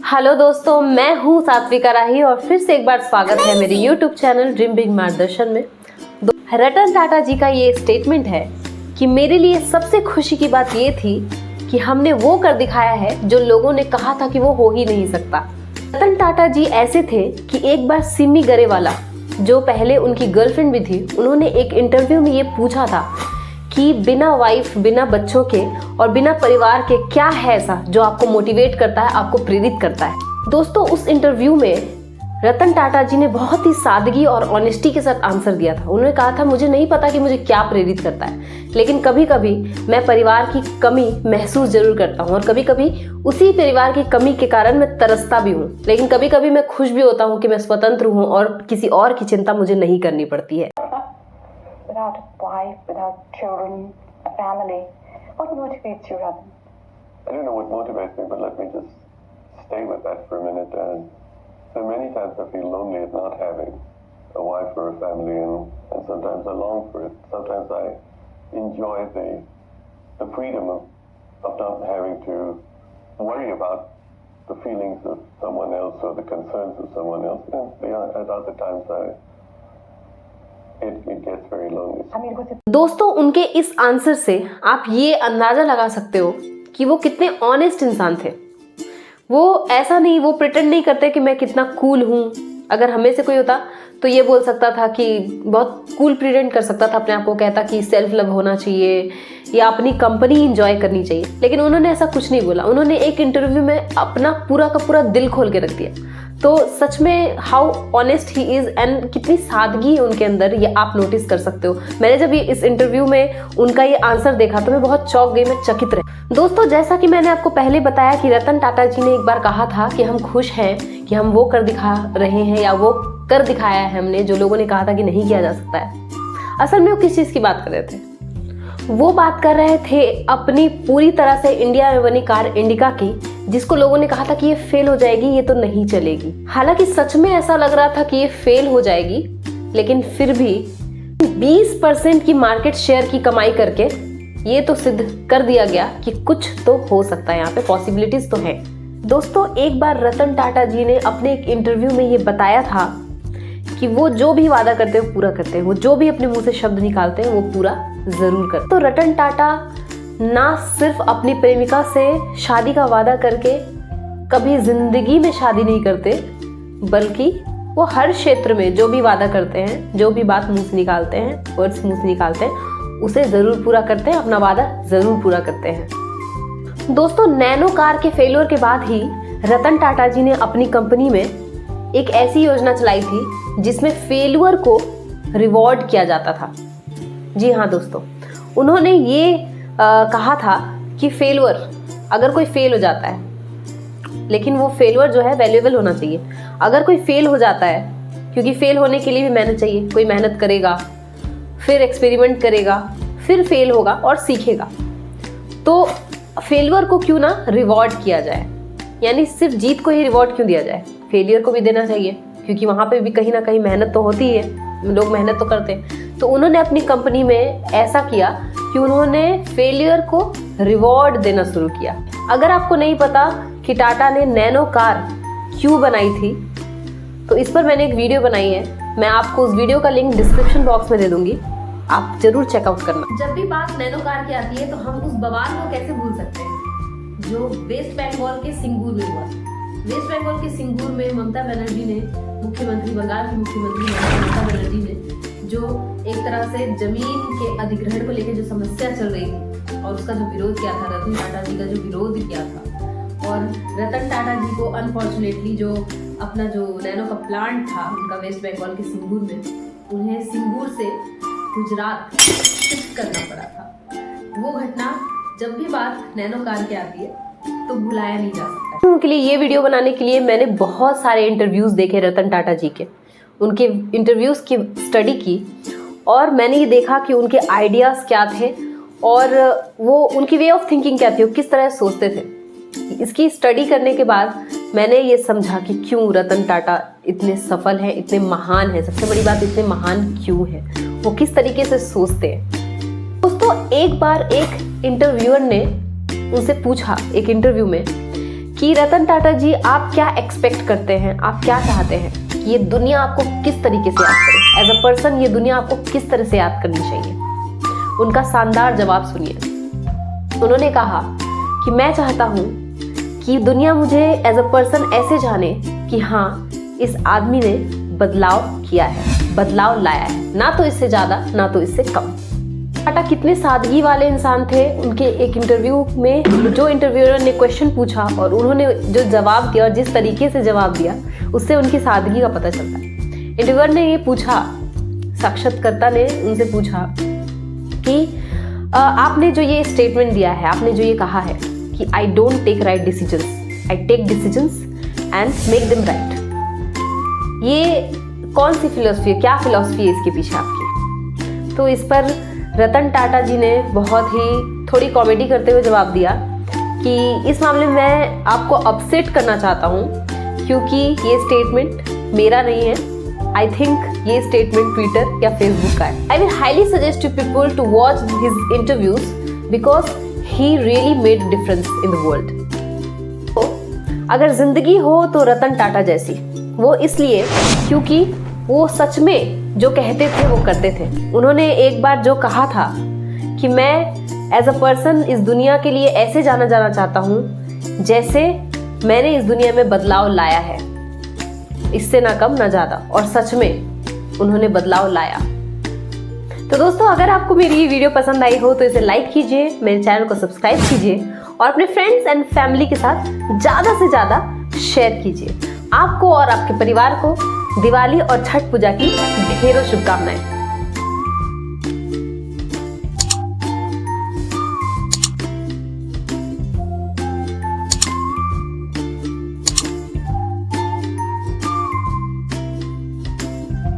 Hello दोस्तों, मैं हूँ सात्विका राही और फिर से एक बार स्वागत है मेरे YouTube चैनल ड्रीम बिग मार्गदर्शन में। रतन टाटा जी का ये स्टेटमेंट है कि मेरे लिए सबसे खुशी की बात ये थी कि हमने वो कर दिखाया है जो लोगों ने कहा था कि वो हो ही नहीं सकता। रतन टाटा जी ऐसे थे कि एक बार सिमी गरेवाला, जो पहले उनकी गर्लफ्रेंड भी थी, उन्होंने एक इंटरव्यू में ये पूछा था कि बिना वाइफ, बिना बच्चों के और बिना परिवार के क्या है ऐसा जो आपको मोटिवेट करता है, आपको प्रेरित करता है। दोस्तों, उस इंटरव्यू में रतन टाटा जी ने बहुत ही सादगी और ऑनेस्टी के साथ आंसर दिया था। उन्होंने कहा था, मुझे नहीं पता कि मुझे क्या प्रेरित करता है, लेकिन कभी कभी मैं परिवार की कमी महसूस जरूर करता हूँ और कभी कभी उसी परिवार की कमी के कारण मैं तरसता भी हूँ, लेकिन कभी कभी मैं खुश भी होता हूँ कि मैं स्वतंत्र हूँ और किसी और की चिंता मुझे नहीं करनी पड़ती है। Without a wife, without children, a family, what motivates you, Ratan? I don't know what motivates me, but let me just stay with that for a minute. So many times I feel lonely at not having a wife or a family, and sometimes I long for it. Sometimes I enjoy the freedom of not having to worry about the feelings of someone else or the concerns of someone else. And at other times it gets very lonely. दोस्तों, उनके इस answer से आप ये अंदाजा लगा सकते हो कि वो कितने ऑनेस्ट इंसान थे। वो ऐसा नहीं, वो प्रिटेंड नहीं करते कि मैं कितना कूल हूँ। अगर हमें से कोई होता तो ये बोल सकता था कि बहुत कूल प्रिटेंड कर सकता था अपने आप को, कहता कि सेल्फ लव होना चाहिए या अपनी कंपनी एंजॉय करनी चाहिए, लेकिन उन्होंने ऐसा कुछ नहीं बोला। उन्होंने एक इंटरव्यू में अपना पूरा का पूरा दिल खोल के रख दिया। तो सच में how honest he is and कितनी सादगी है उनके अंदर, ये आप नोटिस कर सकते हो। मैंने जब ये इस इंटरव्यू में उनका ये आंसर देखा तो मैं बहुत चौंक गई, मैं चकित रही। दोस्तों, जैसा कि मैंने आपको पहले बताया कि रतन टाटा जी ने एक बार कहा था कि हम खुश हैं कि हम वो कर दिखा रहे हैं या वो कर दिखाया है हमने जो लोगों ने कहा था कि नहीं किया जा सकता है। असल में वो किस चीज की बात कर रहे थे? वो बात कर रहे थे अपनी पूरी तरह से इंडिया में बनी कार इंडिका की, जिसको लोगों ने कहा था कि ये फेल हो जाएगी, ये तो नहीं चलेगी। हालांकि सच में ऐसा लग रहा था कि ये फेल हो जाएगी, लेकिन फिर भी 20% की मार्केट शेयर की कमाई करके ये तो सिद्ध कर दिया गया कि कुछ तो हो सकता है, यहाँ पे पॉसिबिलिटीज तो है। दोस्तों, एक बार रतन टाटा जी ने अपने एक इंटरव्यू में ये बताया था कि वो जो भी वादा करते हैं वो पूरा करते हैं, वो जो भी अपने मुंह से शब्द निकालते हैं वो पूरा जरूर करते। तो रतन टाटा ना सिर्फ अपनी प्रेमिका से शादी का वादा करके कभी जिंदगी में शादी नहीं करते, बल्कि वो हर क्षेत्र में जो भी वादा करते हैं, जो भी बात मुंह से निकालते हैं, वर्ड्स मुंह से निकालते हैं, उसे जरूर पूरा करते हैं, अपना वादा जरूर पूरा करते हैं। दोस्तों, नैनो कार के फेलियर के बाद ही रतन टाटा जी ने अपनी कंपनी में एक ऐसी योजना चलाई थी जिसमें फेलियर को रिवॉर्ड किया जाता था। जी हाँ दोस्तों, उन्होंने ये कहा था कि फेलियर, अगर कोई फेल हो जाता है, लेकिन वो फेलियर जो है वैल्यूएबल होना चाहिए। अगर कोई फेल हो जाता है, क्योंकि फेल होने के लिए भी मेहनत चाहिए, कोई मेहनत करेगा, फिर एक्सपेरिमेंट करेगा, फिर फेल होगा और सीखेगा, तो फेलियर को क्यों ना रिवॉर्ड किया जाए। यानी सिर्फ जीत को ही रिवॉर्ड क्यों दिया जाए, फेलियर को भी देना चाहिए, क्योंकि वहाँ पे भी कहीं ना कहीं मेहनत तो होती है, लोग मेहनत तो करते हैं। तो उन्होंने अपनी कंपनी में ऐसा किया कि उन्होंने फेलियर को रिवॉर्ड देना शुरू किया। अगर आपको नहीं पता कि टाटा ने नैनो कार क्यों बनाई थी, तो इस पर मैंने एक वीडियो बनाई है। मैं आपको उस वीडियो का लिंक डिस्क्रिप्शन बॉक्स में दे दूंगी, आप जरूर चेकआउट करना। जब भी बात नैनो कार की आती है तो हम उस बवाल को कैसे भूल सकते हैं जो वेस्ट बंगाल के सिंगूर में हुआ। वेस्ट बंगाल के सिंगूर में ममता बनर्जी ने, मुख्यमंत्री, बंगाल की मुख्यमंत्री ममता बनर्जी ने, जो एक तरह से जमीन के अधिग्रहण को लेकर जो समस्या चल रही थी और उसका जो विरोध किया था, रतन टाटा जी का जो विरोध किया था, और रतन टाटा जी को अनफॉर्चुनेटली जो अपना जो नैनो का प्लांट था उनका वेस्ट बंगाल के सिंगूर में, उन्हें सिंगूर से गुजरात शिफ्ट करना पड़ा था। वो घटना जब भी बात नैनो कार की आती है तो भुलाया नहीं जा सकता। उनके लिए ये वीडियो बनाने के लिए मैंने बहुत सारे इंटरव्यूज देखे रतन टाटा जी के, उनके इंटरव्यूज की स्टडी की, और मैंने ये देखा कि उनके आइडियाज़ क्या थे और वो उनकी वे ऑफ थिंकिंग क्या थी, वो किस तरह सोचते थे। इसकी स्टडी करने के बाद मैंने ये समझा कि क्यों रतन टाटा इतने सफल हैं, इतने महान हैं। सबसे बड़ी बात, इतने महान क्यों हैं, वो किस तरीके से सोचते हैं। दोस्तों, एक बार एक इंटरव्यूअर ने उनसे पूछा एक इंटरव्यू में कि रतन टाटा जी आप क्या एक्सपेक्ट करते हैं, आप क्या चाहते हैं कि ये दुनिया आपको किस तरीके से याद करे, एज अ पर्सन ये दुनिया आपको किस तरह से याद करनी चाहिए। उनका शानदार जवाब सुनिए। उन्होंने कहा कि मैं चाहता हूँ कि दुनिया मुझे एज अ पर्सन ऐसे जाने कि हाँ, इस आदमी ने बदलाव किया है, बदलाव लाया है, ना तो इससे ज़्यादा ना तो इससे कम। टाटा कितने सादगी वाले इंसान थे। उनके एक इंटरव्यू में जो इंटरव्यूअर ने क्वेश्चन पूछा और उन्होंने जो जवाब दिया और जिस तरीके से जवाब दिया, उससे उनकी सादगी का पता चलता है। इंटरव्यूअर ने ये पूछा, साक्षात्कारकर्ता ने उनसे पूछा कि आपने जो ये स्टेटमेंट दिया है, आपने जो ये कहा है कि I don't take right decisions, I take decisions and make them right, ये कौन सी फिलॉसफी है, क्या फिलॉसफी है इसके पीछे आपकी। तो इस पर रतन टाटा जी ने बहुत ही थोड़ी कॉमेडी करते हुए जवाब दिया कि इस मामले में मैं आपको अपसेट करना चाहता हूँ, क्योंकि ये स्टेटमेंट मेरा नहीं है। आई थिंक ये स्टेटमेंट ट्विटर या फेसबुक का है। I will highly suggest to people to watch his interviews because he really made difference in the world. तो अगर जिंदगी हो तो रतन टाटा जैसी, वो इसलिए क्योंकि वो सच में जो कहते थे वो करते थे। उन्होंने एक बार जो कहा था कि मैं एज अ पर्सन इस दुनिया के लिए ऐसे जाना जाना चाहता हूँ जैसे मैंने इस दुनिया में बदलाव लाया है, इससे ना कम ना ज़्यादा। और सच में उन्होंने बदलाव लाया। तो दोस्तों, अगर आपको मेरी ये वीडियो पसंद आई हो तो इसे लाइक कीजिए, मेरे चैनल को सब्सक्राइब कीजिए और अपने फ्रेंड्स एंड फैमिली के साथ ज़्यादा से ज़्यादा शेयर कीजिए। आपको और आपके परिवार को दिवाली और छठ पूजा की ढेरों शुभकामनाएं।